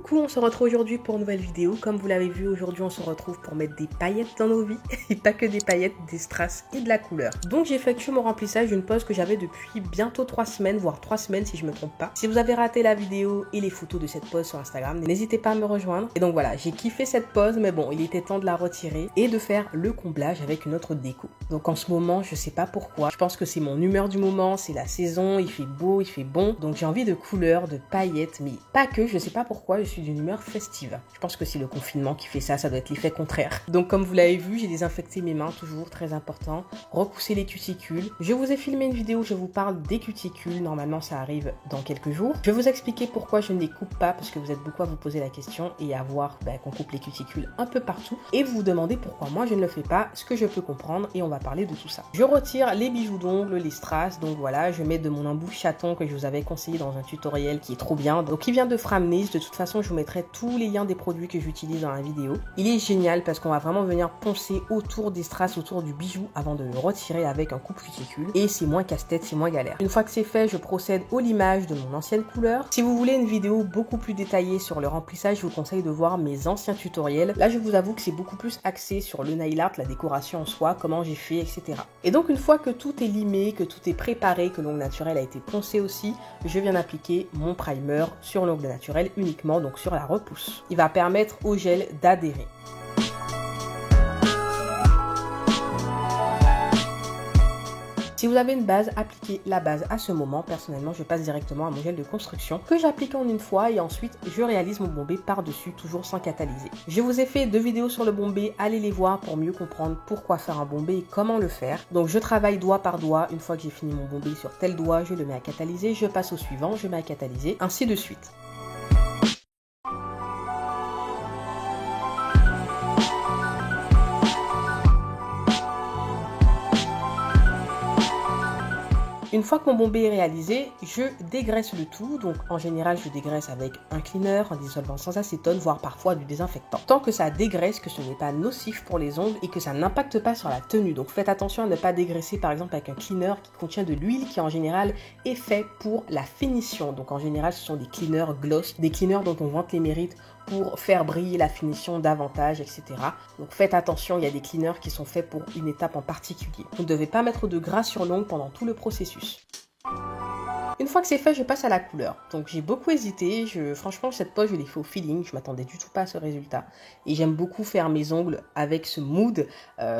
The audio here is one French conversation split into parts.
Coucou, on se retrouve aujourd'hui pour une nouvelle vidéo. Comme vous l'avez vu, aujourd'hui on se retrouve pour mettre des paillettes dans nos vies. Et pas que des paillettes, des strass et de la couleur. Donc j'ai effectué mon remplissage d'une pose que j'avais depuis bientôt 3 semaines, voire 3 semaines si je me trompe pas. Si vous avez raté la vidéo et les photos de cette pose sur Instagram, n'hésitez pas à me rejoindre. Et donc voilà, j'ai kiffé cette pose, mais bon, il était temps de la retirer et de faire le comblage avec une autre déco. Donc en ce moment, je sais pas pourquoi. Je pense que c'est mon humeur du moment, c'est la saison, il fait beau, il fait bon. Donc j'ai envie de couleurs, de paillettes, mais pas que, je sais pas pourquoi, je suis d'une humeur festive. Je pense que c'est le confinement qui fait ça, ça doit être l'effet contraire. Donc comme vous l'avez vu, j'ai désinfecté mes mains, toujours très important. Repousser les cuticules. Je vous ai filmé une vidéo où je vous parle des cuticules, normalement ça arrive dans quelques jours. Je vais vous expliquer pourquoi je ne les coupe pas, parce que vous êtes beaucoup à vous poser la question et à voir qu'on coupe les cuticules un peu partout. Et vous vous demandez pourquoi moi je ne le fais pas, ce que je peux comprendre, et on va parler de tout ça. Je retire les bijoux d'ongles, les strass, donc voilà, je mets de mon embout chaton que je vous avais conseillé dans un tutoriel qui est trop bien, donc il vient de Framneys. De toute façon je vous mettrai tous les liens des produits que j'utilise dans la vidéo. Il est génial parce qu'on va vraiment venir poncer autour des strass, autour du bijou avant de le retirer avec un coupe cuticule, et c'est moins casse-tête, c'est moins galère. Une fois que c'est fait, je procède au limage de mon ancienne couleur. Si vous voulez une vidéo beaucoup plus détaillée sur le remplissage, je vous conseille de voir mes anciens tutoriels. Là je vous avoue que c'est beaucoup plus axé sur le nail art, la décoration en soi, comment j'ai fait, etc. Et donc une fois que tout est limé, que tout est préparé, que l'ongle naturel a été poncé aussi, je viens d'appliquer mon primer sur l'ongle naturel uniquement, donc sur la repousse. Il va permettre au gel d'adhérer. Si vous avez une base, appliquez la base à ce moment. Personnellement, je passe directement à mon gel de construction que j'applique en une fois et ensuite je réalise mon bombé par-dessus, toujours sans catalyser. Je vous ai fait 2 vidéos sur le bombé, allez les voir pour mieux comprendre pourquoi faire un bombé et comment le faire. Donc je travaille doigt par doigt. Une fois que j'ai fini mon bombé sur tel doigt, je le mets à catalyser, je passe au suivant, je mets à catalyser, ainsi de suite. Une fois que mon bombé est réalisé, je dégraisse le tout. Donc en général, je dégraisse avec un cleaner, un dissolvant sans acétone, voire parfois du désinfectant. Tant que ça dégraisse, que ce n'est pas nocif pour les ongles et que ça n'impacte pas sur la tenue. Donc faites attention à ne pas dégraisser par exemple avec un cleaner qui contient de l'huile qui en général est fait pour la finition. Donc en général, ce sont des cleaners gloss, des cleaners dont on vante les mérites pour faire briller la finition davantage, etc. Donc faites attention, il y a des cleaners qui sont faits pour une étape en particulier. Vous ne devez pas mettre de gras sur l'ongle pendant tout le processus. Une fois que c'est fait, je passe à la couleur. Donc j'ai beaucoup hésité, franchement cette pose je l'ai fait au feeling, je m'attendais du tout pas à ce résultat. Et j'aime beaucoup faire mes ongles avec ce mood,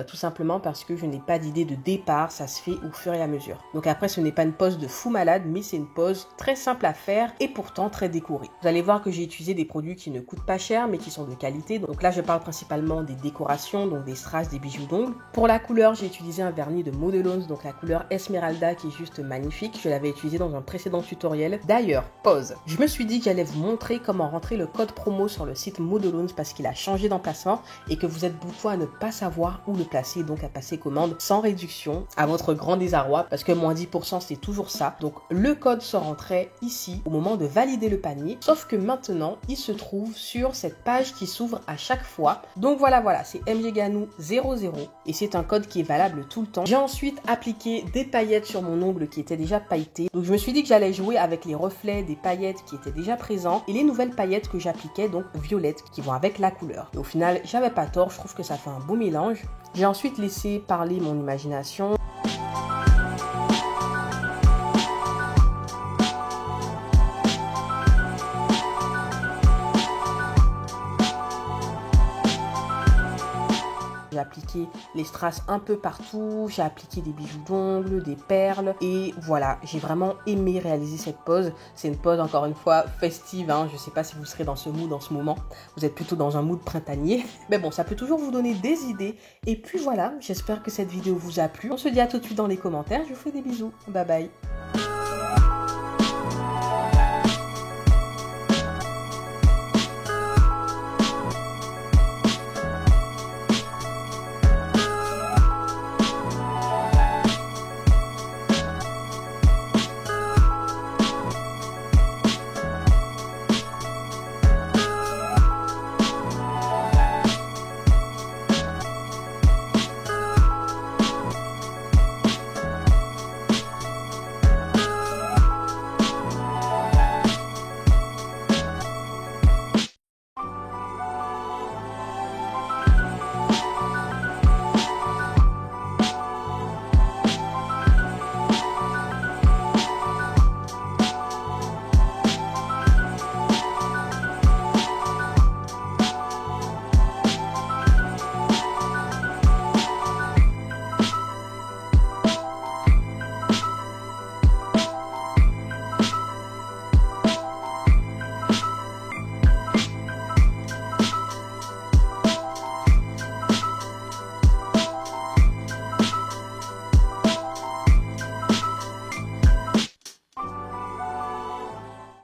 tout simplement parce que je n'ai pas d'idée de départ, ça se fait au fur et à mesure. Donc après ce n'est pas une pose de fou malade, mais c'est une pose très simple à faire et pourtant très décorée. Vous allez voir que j'ai utilisé des produits qui ne coûtent pas cher mais qui sont de qualité. Donc là je parle principalement des décorations, donc des strass, des bijoux d'ongles. Pour la couleur, j'ai utilisé un vernis de Modelones, donc la couleur Esmeralda qui est juste magnifique. Je l'avais utilisé dans un précédent tutoriel. D'ailleurs, pause. Je me suis dit que j'allais vous montrer comment rentrer le code promo sur le site Modelones parce qu'il a changé d'emplacement et que vous êtes beaucoup à ne pas savoir où le placer, donc à passer commande sans réduction à votre grand désarroi parce que moins 10% c'est toujours ça. Donc le code se rentrait ici au moment de valider le panier, sauf que maintenant il se trouve sur cette page qui s'ouvre à chaque fois. Donc voilà, c'est mjganou00 et c'est un code qui est valable tout le temps. J'ai ensuite appliqué des paillettes sur mon ongle qui était déjà pailleté. Donc je me suis dit que j'allais jouer avec les reflets des paillettes qui étaient déjà présents et les nouvelles paillettes que j'appliquais, donc violettes, qui vont avec la couleur. Et au final, j'avais pas tort, je trouve que ça fait un beau mélange. J'ai ensuite laissé parler mon imagination. J'ai appliqué les strass un peu partout, j'ai appliqué des bijoux d'ongles, des perles et voilà, j'ai vraiment aimé réaliser cette pose. C'est une pose encore une fois festive, hein. Je sais pas si vous serez dans ce mood en ce moment, vous êtes plutôt dans un mood printanier, mais bon, ça peut toujours vous donner des idées. Et puis voilà, j'espère que cette vidéo vous a plu. On se dit à tout de suite dans les commentaires, je vous fais des bisous, bye bye.